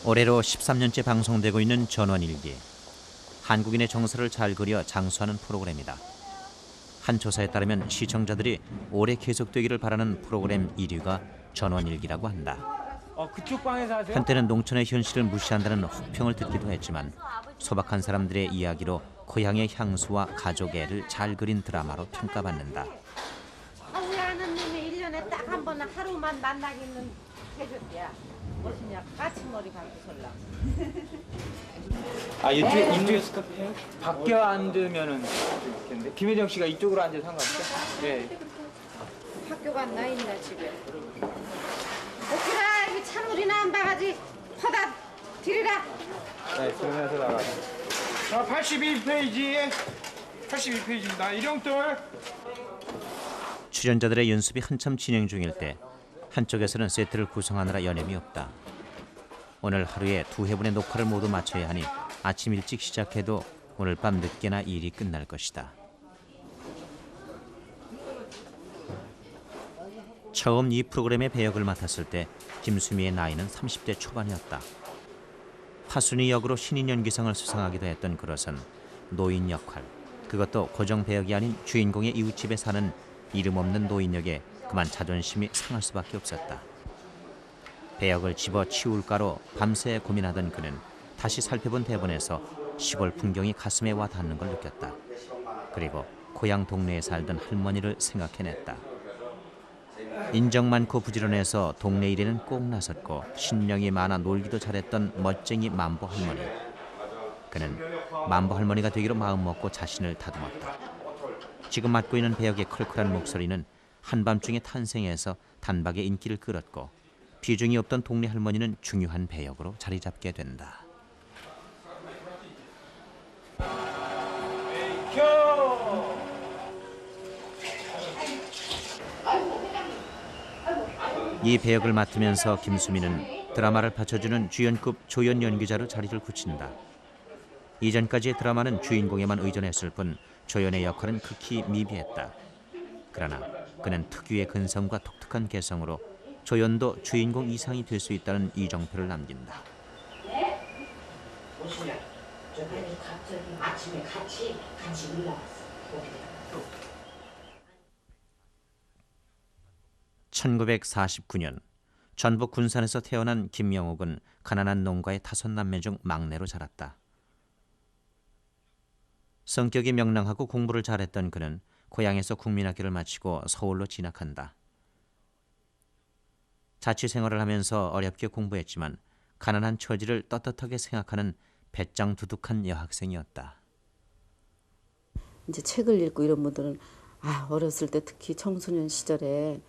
올해로 13년째 방송되고 있는 전원일기. 한국인의 정서를 잘 그려 장수하는 프로그램이다. 한 조사에 따르면 시청자들이 오래 계속되기를 바라는 프로그램 1위가 전원일기라고 한다. 그쪽 방에서 하세요? 한때는 농촌의 현실을 무시한다는 혹평을 듣기도 했지만 소박한 사람들의 이야기로 고향의 향수와 가족애를 잘 그린 드라마로 평가받는다. 우리 아느님이 1년에 딱 한 번 하루만 만나기는 해줬대야. 무엇이냐 까치머리 감고설라. 이쪽에서 밖에 앉으면은 좋겠는데 김혜정 씨가 이쪽으로 앉아서 상관없어? 네. 학교 갔나 있나 집에. 오키라 이거 찬물이나 한 바가지 퍼다 드리라. 네, 그러면서 나가. 82페이지에 82페이지입니다. 일용돌. 출연자들의 연습이 한참 진행 중일 때 한쪽에서는 세트를 구성하느라 여념이 없다. 오늘 하루에 2회분의 녹화를 모두 마쳐야 하니 아침 일찍 시작해도 오늘 밤 늦게나 일이 끝날 것이다. 처음 이 프로그램의 배역을 맡았을 때 김수미의 나이는 30대 초반이었다. 화순이 역으로 신인 연기상을 수상하기도 했던 그것은 노인 역할, 그것도 고정 배역이 아닌 주인공의 이웃집에 사는 이름 없는 노인 역에 그만 자존심이 상할 수밖에 없었다. 배역을 집어치울까로 밤새 고민하던 그는 다시 살펴본 대본에서 시골 풍경이 가슴에 와 닿는 걸 느꼈다. 그리고 고향 동네에 살던 할머니를 생각해냈다. 인정 많고 부지런해서 동네 일에는 꼭 나섰고 신령이 많아 놀기도 잘했던 멋쟁이 만보 할머니. 그는 만보 할머니가 되기로 마음먹고 자신을 다듬었다. 지금 맡고 있는 배역의 컬컬한 목소리는 한밤중에 탄생해서 단박에 인기를 끌었고 비중이 없던 동네 할머니는 중요한 배역으로 자리 잡게 된다. 이 배역을 맡으면서 김수미는 드라마를 받쳐주는 주연급 조연 연기자로 자리를 굳힌다. 이전까지의 드라마는 주인공에만 의존했을 뿐 조연의 역할은 극히 미비했다. 그러나 그는 특유의 근성과 독특한 개성으로 조연도 주인공 이상이 될 수 있다는 이정표를 남긴다. 네? 무슨 일? 아니 갑자기 아침에 같이 올라왔어. 1949년 전북 군산에서 태어난 김영옥은 가난한 농가의 5남매 중 막내로 자랐다. 성격이 명랑하고 공부를 잘했던 그는 고향에서 국민학교를 마치고 서울로 진학한다. 자취 생활을 하면서 어렵게 공부했지만 가난한 처지를 떳떳하게 생각하는 배짱 두둑한 여학생이었다. 이제 책을 읽고 이런 분들은 어렸을 때 특히 청소년 시절에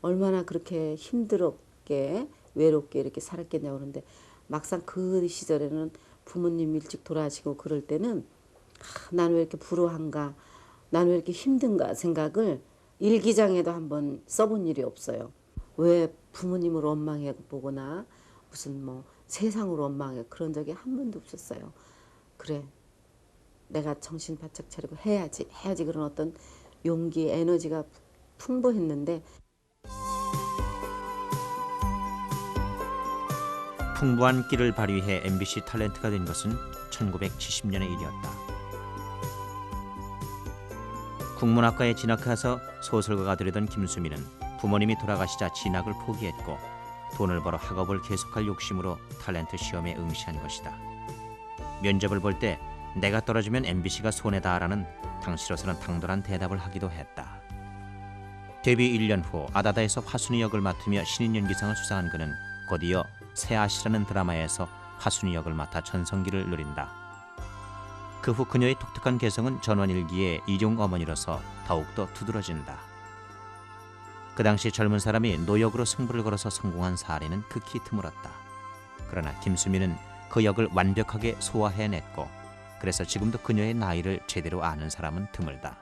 얼마나 그렇게 힘들었게 외롭게 이렇게 살았겠냐고 그러는데 막상 그 시절에는 부모님 일찍 돌아가시고 그럴 때는 나는 왜 이렇게 불우한가, 나는 왜 이렇게 힘든가 생각을 일기장에도 한번 써본 일이 없어요. 왜 부모님을 원망해 보거나 무슨 뭐 세상으로 원망해 그런 적이 한 번도 없었어요. 그래, 내가 정신 바짝 차리고 해야지 그런 어떤 용기, 에너지가 풍부했는데 풍부한 끼를 발휘해 MBC 탤런트가 된 것은 1970년의 일이었다. 국문학과에 진학해서 소설가가 되려던 김수미는 부모님이 돌아가시자 진학을 포기했고 돈을 벌어 학업을 계속할 욕심으로 탤런트 시험에 응시한 것이다. 면접을 볼 때 내가 떨어지면 MBC가 손해다라는 당시로서는 당돌한 대답을 하기도 했다. 데뷔 1년 후 아다다에서 화순이 역을 맡으며 신인 연기상을 수상한 그는 곧이어 새아시라는 드라마에서 화순이 역을 맡아 전성기를 누린다. 그 후 그녀의 독특한 개성은 전원일기의 일용 어머니로서 더욱더 두드러진다. 그 당시 젊은 사람이 노역으로 승부를 걸어서 성공한 사례는 극히 드물었다. 그러나 김수미는 그 역을 완벽하게 소화해냈고 그래서 지금도 그녀의 나이를 제대로 아는 사람은 드물다.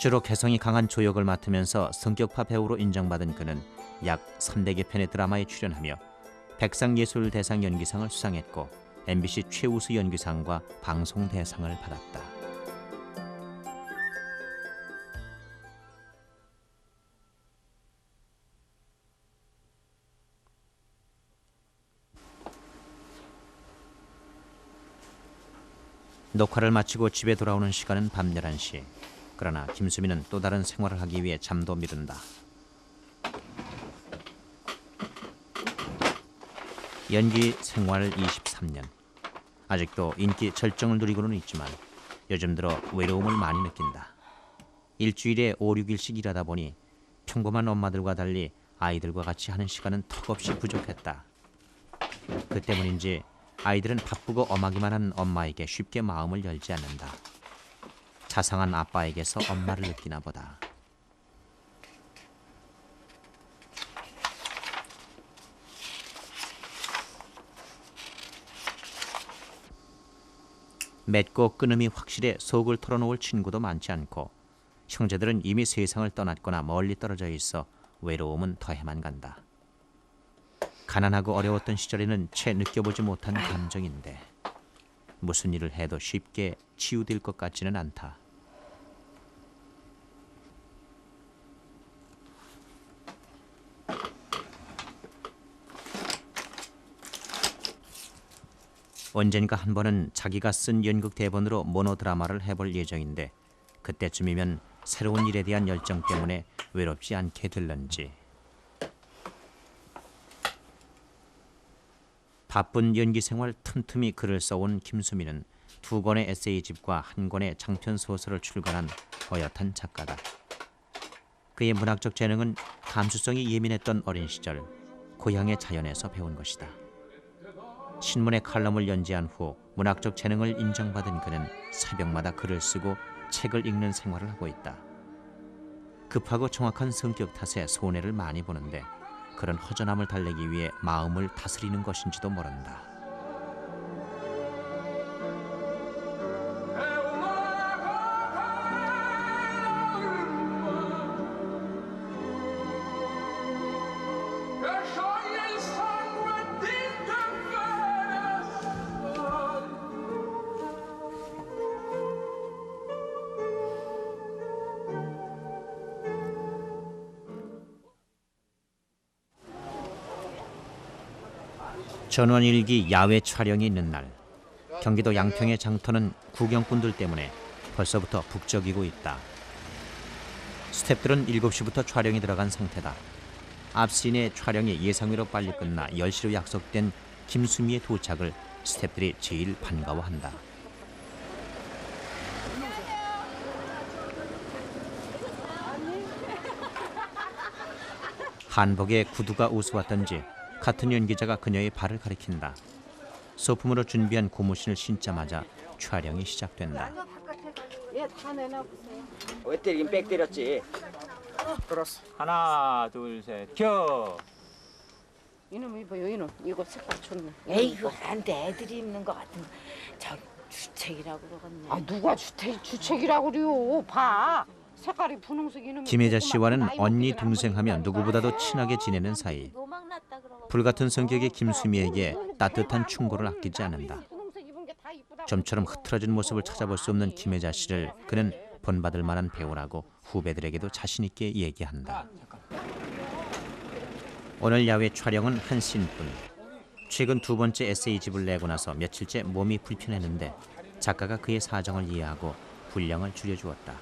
주로 개성이 강한 조역을 맡으면서 성격파 배우로 인정받은 그는 약 300여 편의 드라마에 출연하며 백상예술대상 연기상을 수상했고 MBC 최우수 연기상과 방송대상을 받았다. 녹화를 마치고 집에 돌아오는 시간은 밤 11시. 그러나 김수미는 또 다른 생활을 하기 위해 잠도 미룬다. 연기 생활 23년. 아직도 인기 절정을 누리고는 있지만 요즘 들어 외로움을 많이 느낀다. 일주일에 5, 6일씩 일하다 보니 평범한 엄마들과 달리 아이들과 같이 하는 시간은 턱없이 부족했다. 그 때문인지 아이들은 바쁘고 엄하기만 한 엄마에게 쉽게 마음을 열지 않는다. 자상한 아빠에게서 엄마를 느끼나 보다. 맺고 끊음이 확실해 속을 털어놓을 친구도 많지 않고 형제들은 이미 세상을 떠났거나 멀리 떨어져 있어 외로움은 더해만 간다. 가난하고 어려웠던 시절에는 채 느껴보지 못한 감정인데 무슨 일을 해도 쉽게 치유될 것 같지는 않다. 언젠가 한 번은 자기가 쓴 연극 대본으로 모노드라마를 해볼 예정인데 그때쯤이면 새로운 일에 대한 열정 때문에 외롭지 않게 될런지. 바쁜 연기 생활 틈틈이 글을 써온 김수미는 2권의 에세이집과 1권의 장편 소설을 출간한 어엿한 작가다. 그의 문학적 재능은 감수성이 예민했던 어린 시절 고향의 자연에서 배운 것이다. 신문의 칼럼을 연재한 후 문학적 재능을 인정받은 그는 새벽마다 글을 쓰고 책을 읽는 생활을 하고 있다. 급하고 정확한 성격 탓에 손해를 많이 보는데 그런 허전함을 달래기 위해 마음을 다스리는 것인지도 모른다. 전원일기 야외 촬영이 있는 날, 경기도 양평의 장터는 구경꾼들 때문에 벌써부터 북적이고 있다. 스태프들은 7시부터 촬영이 들어간 상태다. 앞시인의 촬영이 예상외로 빨리 끝나 10시로 약속된 김수미의 도착을 스태프들이 제일 반가워한다. 한복에 구두가 우스웠던지 같은 연기자가 그녀의 발을 가리킨다. 소품으로 준비한 고무신을 신자마자 촬영이 시작된다. 얘다 내놔보세요. 왜 때리긴 빽 때렸지. 들었어. 하나, 둘, 셋, 켜. 이놈 입어요, 이놈. 이거 색깔 좋네. 에이구 안 돼. 애들이 입는 거 같은 저 주책이라고 그러겠네. 아, 누가 주책이라고 그래요. 봐. 색깔이 분홍색 이놈이. 김혜자 씨와는 언니 동생하며 누구보다도 친하게 지내는 사이. 불같은 성격의 김수미에게 따뜻한 충고를 아끼지 않는다. 좀처럼 흐트러진 모습을 찾아볼 수 없는 김혜자 씨를 그는 본받을 만한 배우라고 후배들에게도 자신 있게 얘기한다. 오늘 야외 촬영은 한 씬뿐. 최근 2번째 에세이집을 내고 나서 며칠째 몸이 불편했는데 작가가 그의 사정을 이해하고 분량을 줄여주었다.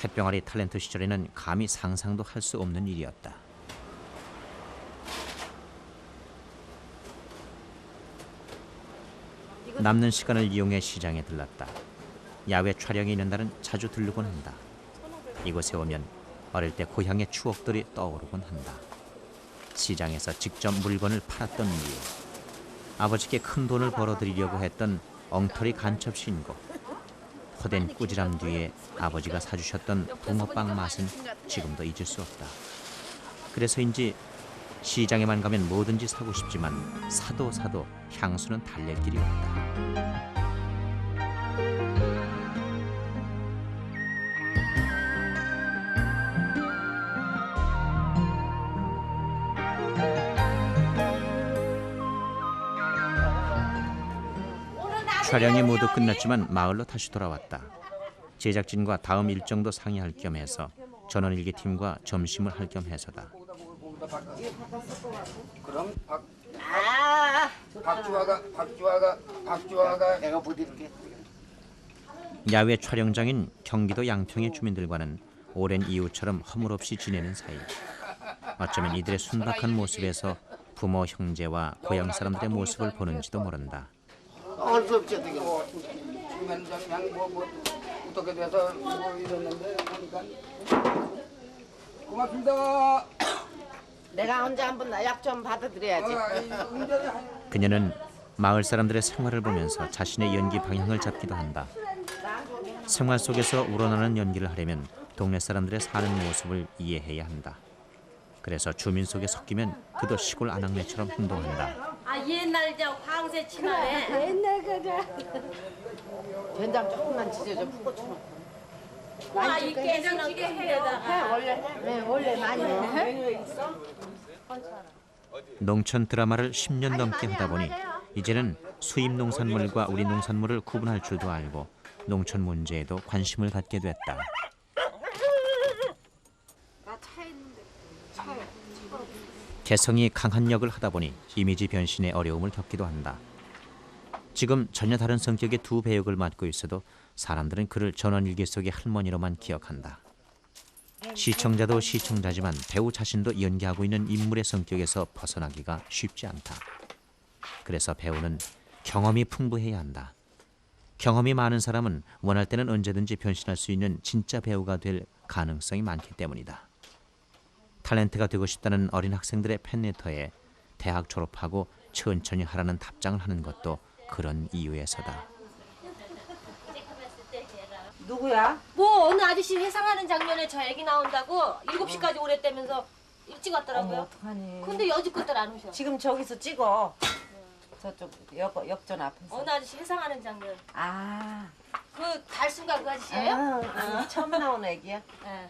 햇병아리 탤런트 시절에는 감히 상상도 할 수 없는 일이었다. 남는 시간을 이용해 시장에 들렀다. 야외 촬영이 있는 날은 자주 들르곤 한다. 이곳에 오면 어릴 때 고향의 추억들이 떠오르곤 한다. 시장에서 직접 물건을 팔았던 이유, 아버지께 큰 돈을 벌어들이려고 했던 엉터리 간첩 신고, 호된 꾸지람 뒤에 아버지가 사주셨던 붕어빵 맛은 지금도 잊을 수 없다. 그래서인지 시장에만 가면 뭐든지 사고 싶지만 사도 향수는 달랠 길이 없다. 촬영이 모두 끝났지만 마을로 다시 돌아왔다. 제작진과 다음 일정도 상의할 겸 해서 전원일기 팀과 점심을 할 겸 해서다. 그럼 박주화가 내가 못 읽게. 야외 촬영장인 경기도 양평의 주민들과는 오랜 이웃처럼 허물없이 지내는 사이. 어쩌면 이들의 순박한 모습에서 부모, 형제와 고향 사람들의 모습을 보는지도 모른다. 할 수 없지 어떻게 그냥 뭐 어떻게 돼서 뭐 이러는데 하니까 고맙습니다. 내가 언제 한번 약 좀 받아드려야지. 그녀는 마을 사람들의 생활을 보면서 자신의 연기 방향을 잡기도 한다. 생활 속에서 우러나는 연기를 하려면 동네 사람들의 사는 모습을 이해해야 한다. 그래서 주민 속에 섞이면 그도 시골 아낙네처럼 행동한다. 아 옛날 저 황새 치마네. 옛날 거자. 된장 조금만 지져줘 푸고추만. 와이 깨장찌개 해다가 원래 많이 해. 농촌 드라마를 10년 넘게 하다 보니 이제는 수입 농산물과 우리 농산물을 구분할 줄도 알고 농촌 문제에도 관심을 갖게 됐다. 개성이 강한 역을 하다 보니 이미지 변신에 어려움을 겪기도 한다. 지금 전혀 다른 성격의 두 배역을 맡고 있어도 사람들은 그를 전원일기 속의 할머니로만 기억한다. 시청자도 시청자지만 배우 자신도 연기하고 있는 인물의 성격에서 벗어나기가 쉽지 않다. 그래서 배우는 경험이 풍부해야 한다. 경험이 많은 사람은 원할 때는 언제든지 변신할 수 있는 진짜 배우가 될 가능성이 많기 때문이다. 탤런트가 되고 싶다는 어린 학생들의 팬레터에 대학 졸업하고 천천히 하라는 답장을 하는 것도 그런 이유에서다. 누구야? 뭐 어느 아저씨 회상하는 장면에 저 애기 나온다고 7시까지 오랬다면서 일찍 왔더라고요. 어떡하니? 근데 여지껏들 안 오셔. 지금 저기서 찍어. 저쪽 역전 앞에서. 어느 아저씨 회상하는 장면. 아. 그 달순가 그 아저씨예요? 아니, 처음 나온 애기야. 네.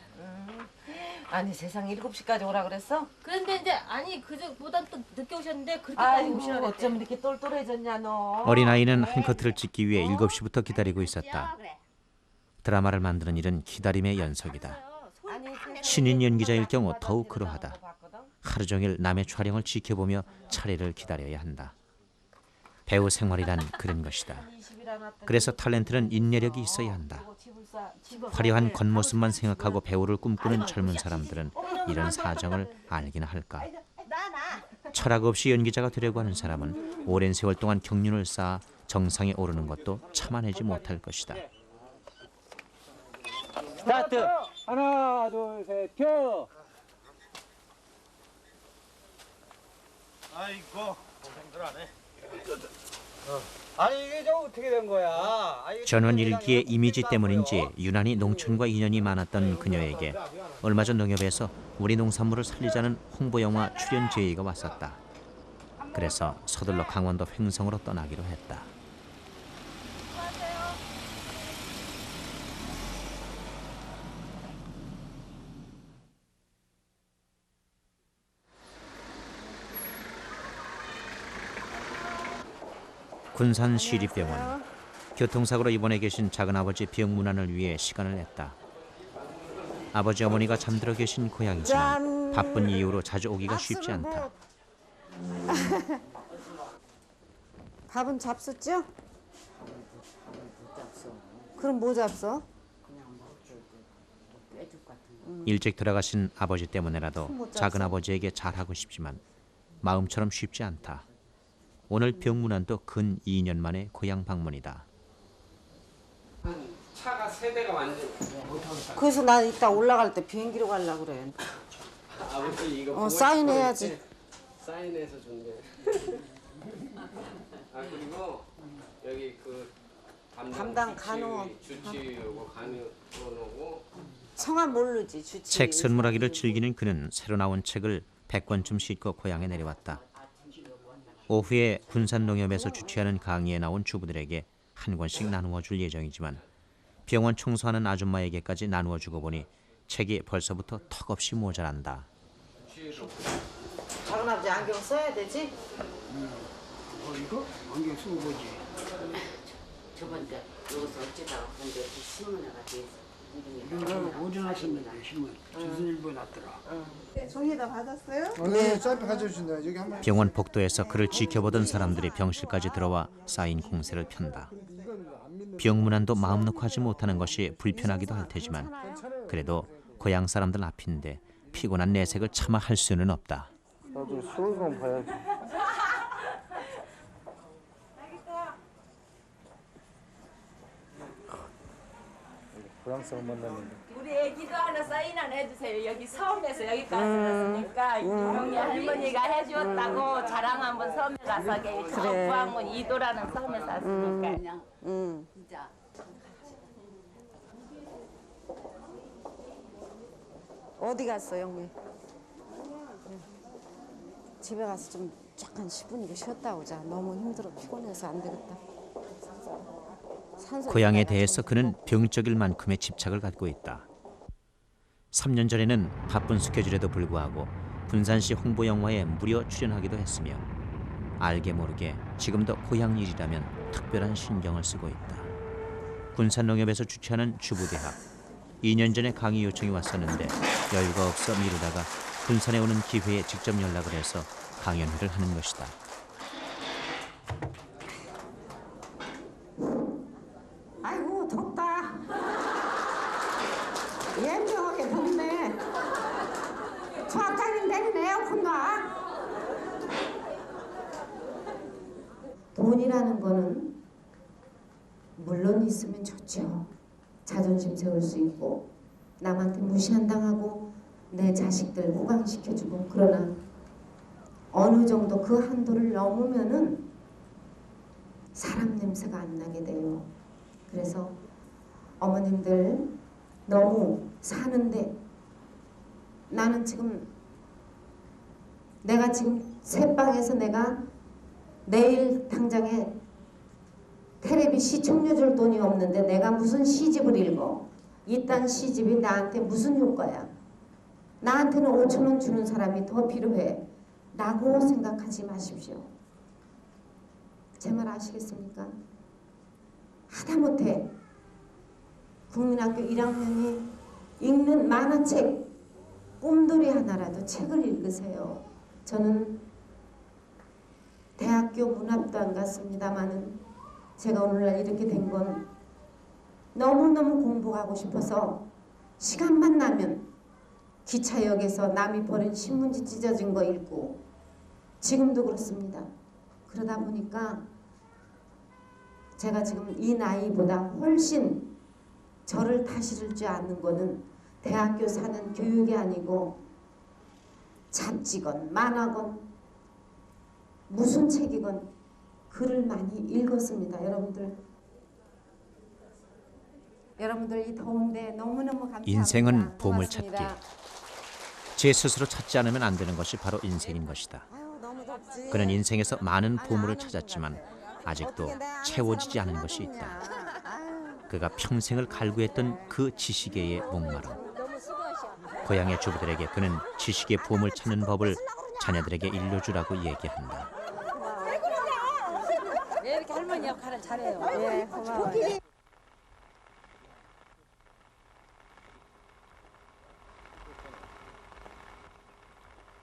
아니 세상 7시까지 오라 그랬어? 그런데 이제 아니 그보다 또 늦게 오셨는데 그렇게까지 아이고 오시라 그랬대. 어쩜 이렇게 똘똘해졌냐 너. 어린아이는 한 커트를 찍기 위해 7시부터 기다리고 있었다. 드라마를 만드는 일은 기다림의 연속이다. 신인 연기자일 경우 더욱 그러하다. 하루 종일 남의 촬영을 지켜보며 차례를 기다려야 한다. 배우 생활이란 그런 것이다. 그래서 탤런트는 인내력이 있어야 한다. 화려한 겉모습만 생각하고 배우를 꿈꾸는 젊은 사람들은 이런 사정을 알기나 할까. 철학 없이 연기자가 되려고 하는 사람은 오랜 세월 동안 경륜을 쌓아 정상에 오르는 것도 참아내지 못할 것이다. 스타트. 하나, 둘, 셋, 켜. 아이고 힘들하네. 아니 이게 저 어떻게 된 거야? 전원일기의 이미지 때문인지 유난히 농촌과 인연이 많았던 그녀에게 얼마 전 농협에서 우리 농산물을 살리자는 홍보영화 출연 제의가 왔었다. 그래서 서둘러 강원도 횡성으로 떠나기로 했다. 군산 시립병원. 교통사고로 입원해 계신 작은아버지 병문안을 위해 시간을 냈다. 아버지 어머니가 잠들어 계신 고향이지만 바쁜 이유로 자주 오기가 쉽지 않다. 밥은 잡숫죠? 그럼 뭐 잡숴? 일찍 돌아가신 아버지 때문에라도 작은아버지에게 잘하고 싶지만 마음처럼 쉽지 않다. 오늘 병문안도 근 2년 만에 고향 방문이다. 차가 세 대가 완전. 그래서 나 이따 올라갈 때 비행기로 가려고 그래. 아버지 이거 사인해야지. 사인해서 준대. 아 그리고 여기 그 담당 간호. 주치의고 간호고 성함 모르지 주치. 책 선물하기를 즐기는 그는 새로 나온 책을 100권쯤 싣고 고향에 내려왔다. 오후에 군산 농협에서 주최하는 강의에 나온 주부들에게 한 권씩 나누어 줄 예정이지만 병원 청소하는 아줌마에게까지 나누어 주고 보니 책이 벌써부터 턱없이 모자란다. 작은아버지 안경 써야 되지? 이거 안경 쓰고 보지. 저번에 여기서 어쩌다가 근데 신문회가 돼서. 어디 났습니다 신문. 조선일보에 났더라. 종이다 받았어요? 네, 쌀 가져주신다. 여기 한번. 병원 복도에서 그를 지켜보던 사람들이 병실까지 들어와 쌓인 공세를 편다. 병문안도 마음 놓고 하지 못하는 것이 불편하기도 할 테지만 그래도 고향 사람들 앞인데 피곤한 내색을 차마 할 수는 없다. 나도 수술만 봐야지. 고향 사람 만나는데. 우리 애기도 하나 사인 하나 해주세요. 여기 섬에서 여기까지 왔으니까 이동희 할머니가 해주었다고 자랑 한번 섬에 가서 하게. 저 부항문 이도라는 섬에 샀으니까. 진짜. 어디 갔어, 영미? 집에 가서 좀 잠깐 10분이고 쉬었다 오자. 너무 힘들어 피곤해서 안 되겠다. 고향에 대해서 그는 병적일 만큼의 집착을 갖고 있다. 3년 전에는 바쁜 스케줄에도 불구하고 분산시 홍보 영화에 무려 출연하기도 했으며 알게 모르게 지금도 고향 일이라면 특별한 신경을 쓰고 있다. 군산농협에서 주최하는 주부대학. 2년 전에 강의 요청이 왔었는데 여유가 없어 미루다가 군산에 오는 기회에 직접 연락을 해서 강연회를 하는 것이다. 아이고 덥다.严重하게 덥네. 저학장님 내리네 에어컨 놔. 돈이라는 거는 물론 있으면 좋죠. 자존심 세울 수 있고 남한테 무시한당하고 내 자식들 호강시켜주고 그러나 어느 정도 그 한도를 넘으면은 사람 냄새가 안 나게 돼요. 그래서 어머님들 너무 사는데 나는 지금 내가 지금 새방에서 내가 내일 당장에 텔레비 시청료 줄 돈이 없는데 내가 무슨 시집을 읽어. 이딴 시집이 나한테 무슨 효과야. 나한테는 5천 원 주는 사람이 더 필요해. 라고 생각하지 마십시오. 제 말 아시겠습니까? 하다못해 국민학교 1학년이 읽는 만화책 꿈돌이 하나라도 책을 읽으세요. 저는 대학교 문합도 안 갔습니다마는 제가 오늘날 이렇게 된 건 너무너무 공부하고 싶어서 시간만 나면 기차역에서 남이 버린 신문지 찢어진 거 읽고 지금도 그렇습니다. 그러다 보니까 제가 지금 이 나이보다 훨씬 저를 다스릴 줄 아는 거는 대학교 사는 교육이 아니고 잡지건 만화건 무슨 책이건 글을 많이 읽었습니다. 여러분들 이 더운데 너무너무 감사합니다. 인생은 보물 고맙습니다. 찾기. 제 스스로 찾지 않으면 안 되는 것이 바로 인생인 것이다. 그는 인생에서 많은 보물을 찾았지만 아직도 채워지지 않은 것이 있다. 그가 평생을 갈구했던 그 지식의 목마름. 고향의 주부들에게 그는 지식의 보물 찾는 법을 자녀들에게 일러주라고 얘기한다. 왜 이렇게 할머니 역할을 잘해요? 예, 고마워요.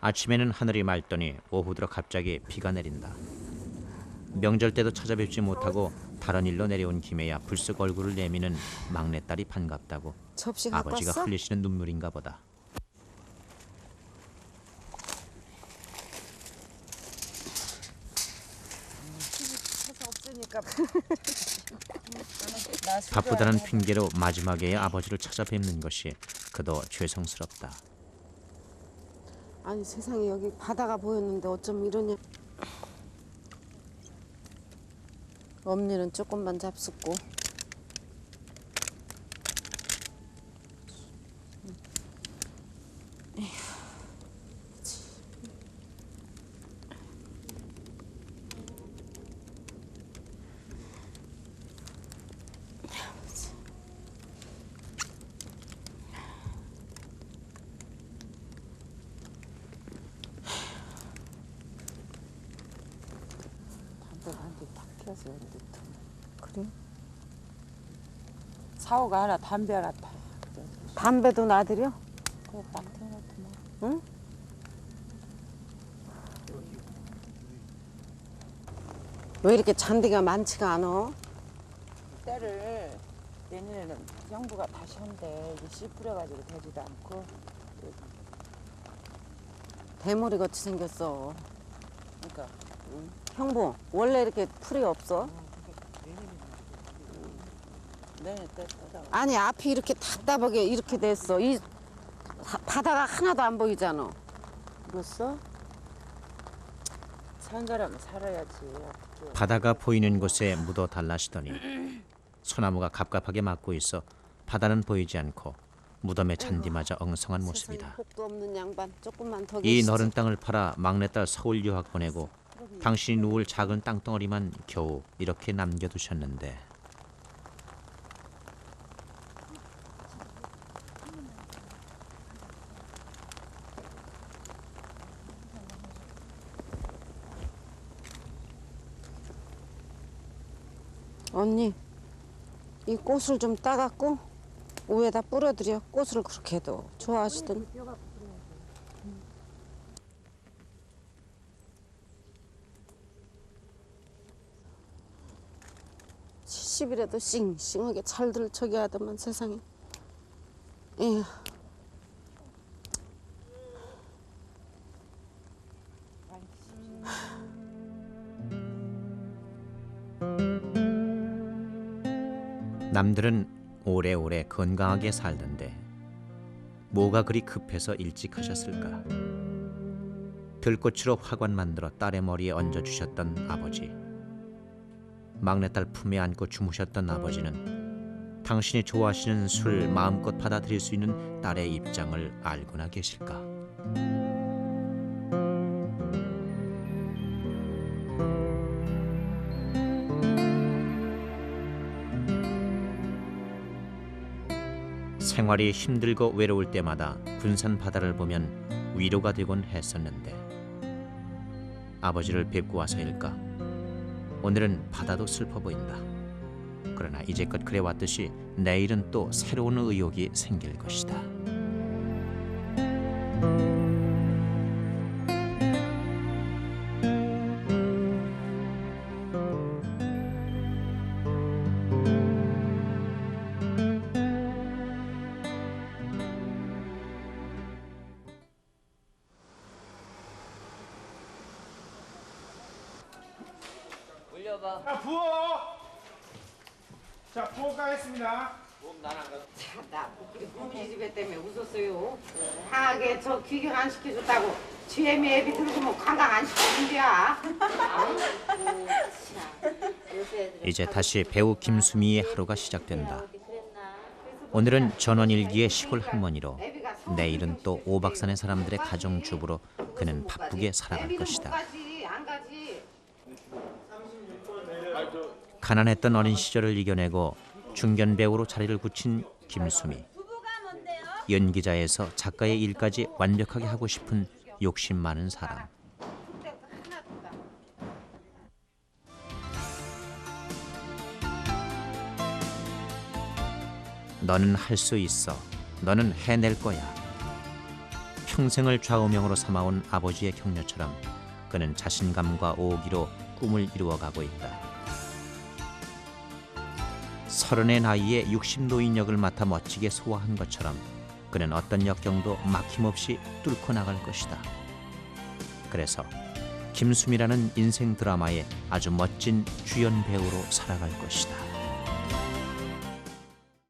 아침에는 하늘이 맑더니 오후 들어 갑자기 비가 내린다. 명절 때도 찾아뵙지 못하고 다른 일로 내려온 김에야 불쑥 얼굴을 내미는 막내딸이 반갑다고 접시 갖고 아버지가 왔어? 흘리시는 눈물인가 보다. 바쁘다는 핑계로 마지막에 아버지를 찾아뵙는 것이 그도 죄송스럽다. 아니 세상에 여기 바다가 보였는데 어쩜 이러냐. 엄니는 조금만 잡숫고 그래? 사오가 하나 담배 같아. 담배도 놔드려? 그거 딱 태워놓더만. 응? 왜 이렇게 잔디가 많지가 않아? 배를 내년에는 정부가 다시 한대. 이게 씨 뿌려가지고 되지도 않고. 대머리 같이 생겼어. 그러니까 형부, 원래 이렇게 풀이 없어? 내년에 떼다. 아니, 앞이 이렇게 답답하게 이렇게 됐어. 이 바다가 하나도 안 보이잖아. 그랬어? 산 사람은 살아야지. 바다가 보이는 곳에 묻어 달라시더니 소나무가 갑갑하게 막고 있어 바다는 보이지 않고 무덤의 잔디마저 엉성한 모습이다. 복도 없는 양반, 조금만 더 이 계시지. 너른 땅을 팔아 막내딸 서울 유학 보내고 당신이 누울 작은 땅덩어리만 겨우 이렇게 남겨두셨는데 언니, 이 꽃을 좀 따갖고 위에다 뿌려드려. 꽃을 그렇게 해도 좋아하시더니. 70이라도 싱싱하게 잘들 저기 하더만 세상에. 에휴. 남들은 오래오래 건강하게 살던데 뭐가 그리 급해서 일찍 하셨을까? 들꽃으로 화관 만들어 딸의 머리에 얹어주셨던 아버지, 막내딸 품에 안고 주무셨던 아버지는 당신이 좋아하시는 술 마음껏 받아들일 수 있는 딸의 입장을 알고나 계실까? 생활이 힘들고 외로울 때마다 군산 바다를 보면 위로가 되곤 했었는데 아버지를 뵙고 와서일까? 오늘은 바다도 슬퍼 보인다. 그러나 이제껏 그래왔듯이 내일은 또 새로운 의욕이 생길 것이다. 자, 부어. 자, 부어 가겠습니다. 나 우리 집에 때문에 웃었어요. 하게 저 귀경 안 시켜줬다고 GM이 애비 들고 뭐 관광 안 시켜준대야. 이제 다시 배우 김수미의 하루가 시작된다. 오늘은 전원일기의 시골 할머니로, 내일은 또 오박산의 사람들의 가정주부로 그는 바쁘게 살아갈 것이다. 안 가지. 가난했던 어린 시절을 이겨내고 중견 배우로 자리를 굳힌 김수미. 연기자에서 작가의 일까지 완벽하게 하고 싶은 욕심 많은 사람. 너는 할 수 있어. 너는 해낼 거야. 평생을 좌우명으로 삼아온 아버지의 격려처럼 그는 자신감과 오기로 꿈을 이루어가고 있다. 30의 나이에 60노인 역을 맡아 멋지게 소화한 것처럼 그는 어떤 역경도 막힘없이 뚫고 나갈 것이다. 그래서 김수미라는 인생 드라마의 아주 멋진 주연 배우로 살아갈 것이다.